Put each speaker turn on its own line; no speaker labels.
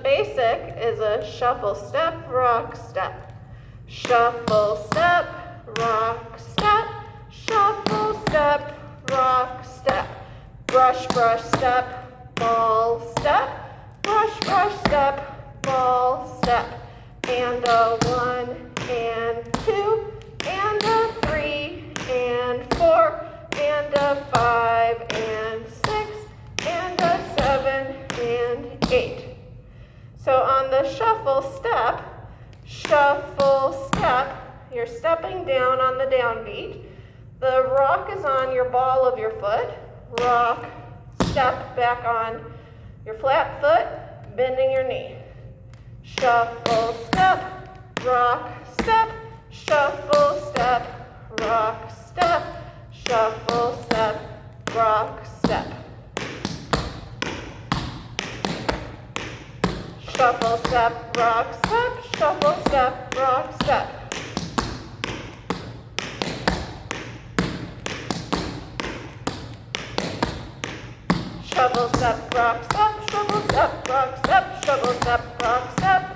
basic is a shuffle, step, rock, step. Shuffle, step, rock, step. Shuffle, step, rock, step. Brush, brush, step, ball, step. Brush, brush, step, ball, step. And a 1 and 2 and a 3 and 4 and a 5 and 6 and a 7 and 8. So on the shuffle, step, you're stepping down on the downbeat. The rock is on your ball of your foot. Rock, step back on your flat foot, bending your knee. Shuffle, step, rock, step, shuffle, step, rock, step, shuffle, step, rock, step. Shuffle, step, rock, step, shuffle, step, rock, step. Shuffle, step, rock, step, shuffle, step, rock, step, shuffle, step, rock, step.